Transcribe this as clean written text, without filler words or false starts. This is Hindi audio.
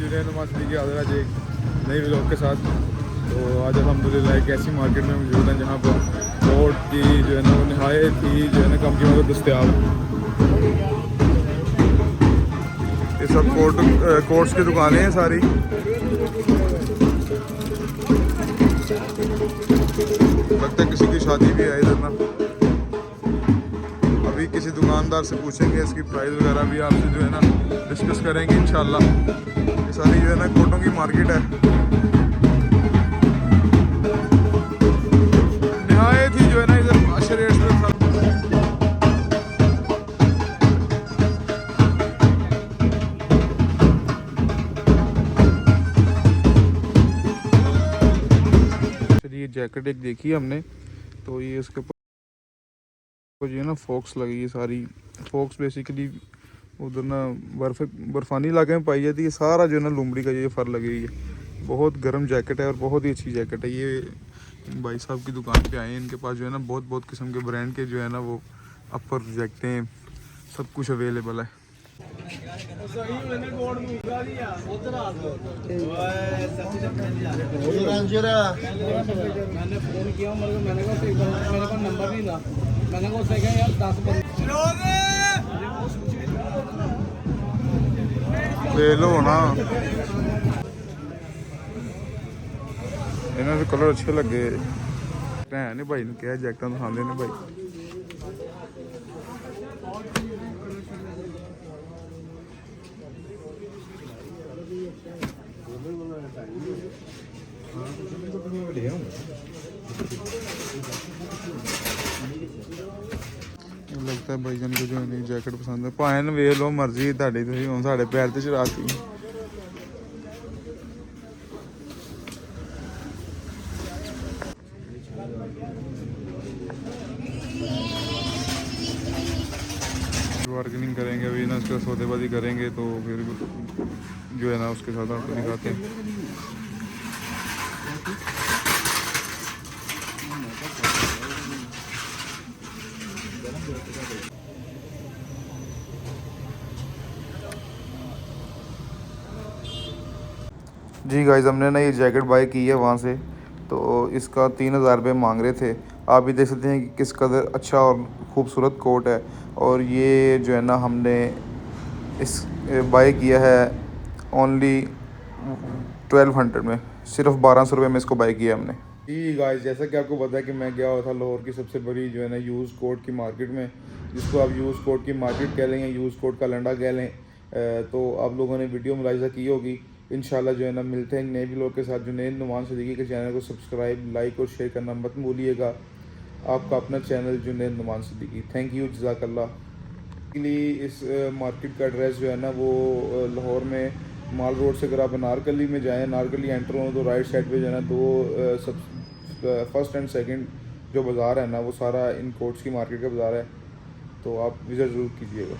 जुनैद नवाज सिद्दीकी हाजिर आज एक नई व्लॉग के साथ। तो आज अल्हम्दुलिल्लाह एक ऐसी मार्केट में मौजूद हैं जहाँ पर कोट की जो है ना वो नहायत ही जो है ना कम कीमत में दस्तियाब। ये सब कोट्स की दुकानें हैं सारी। लगता है किसी की शादी भी है इधर ना। अभी किसी दुकानदार से पूछेंगे इसकी प्राइस वगैरह भी आपसे जो है ना डिस्कस करेंगे इंशाल्लाह। ये सारी जो है ना कोटों की मार्केट है। नहायत ही जो है ना इधर अच्छे रेट्स पे था। चलिए जैकेट एक देखी हमने, तो ये इसके ऊपर जो है ना फोक्स लगी है सारी। फोक्स बेसिकली उधर ना बर्फानी इलाके में पाई जाती है। सारा जो है ना लुमड़ी का ये फर लगी हुई है। बहुत गर्म जैकेट है और बहुत ही अच्छी जैकेट है। ये भाई साहब की दुकान पे आए हैं, इनके पास जो है ना बहुत किस्म के ब्रांड के जो है ना वो अपर जैकेटें सब कुछ अवेलेबल है। मैंने फोन किया मैंने कहा मेरे पास नंबर नहीं था। मैंने कहा उससे कहा यार 10 ले लो ना, इन्होंने तो कलर अच्छे लगे भैन ने भाई ने क्या जैकटा दिखाते ने भाई। लगता है भाईजान को जो है जैकेट पसंद है। भाएं वेख लो मर्जी ਤੁਹਾਡੀ, ਤੁਸੀਂ ਹੁਣ ਸਾਡੇ पैर ਤੇ चढ़ाती। बार्गेनिंग करेंगे अभी ना, उसका सौदेबाजी करेंगे तो फिर जो है ना उसके साथ आपको दिखाते हैं। जी गाइस, हमने ना ये जैकेट बाय की है वहाँ से, तो इसका 3000 रुपये मांग रहे थे। आप भी देख सकते हैं कि किस कदर अच्छा और ख़ूबसूरत कोट है। और ये जो है ना हमने इस बाय किया है ओनली 1200 में, सिर्फ 1200 रुपये में इसको बाय किया हमने। जी गाइस, जैसा कि आपको पता है कि मैं गया हुआ था लाहौर की सबसे बड़ी जो है ना यूज़ कोट की मार्केट में, जिसको आप यूज़ कोट की मार्केट कह लें या यूज़ कोट का लंडा कह लें। तो आप लोगों ने वीडियो मुलाहिजा की होगी। इंशाल्लाह जो है ना मिलते हैं नए व्लॉग के साथ। जुनैद नुमान सिद्दीकी के चैनल को सब्सक्राइब, लाइक और शेयर करना मत भूलिएगा। आपका अपना channel Junaid Numan Siddiqui. Thank you, जज़ाकल्लाह। इस मार्केट का एड्रेस जो है ना वो लाहौर में माल रोड से अगर आप अनारकली में जाएँ, अनारकली एंटर हो तो राइट साइड पे जो है ना फर्स्ट एंड सेकंड जो बाज़ार है ना वो सारा इन कोट्स की मार्केट का बाज़ार है। तो आप विज़िट ज़रूर कीजिएगा।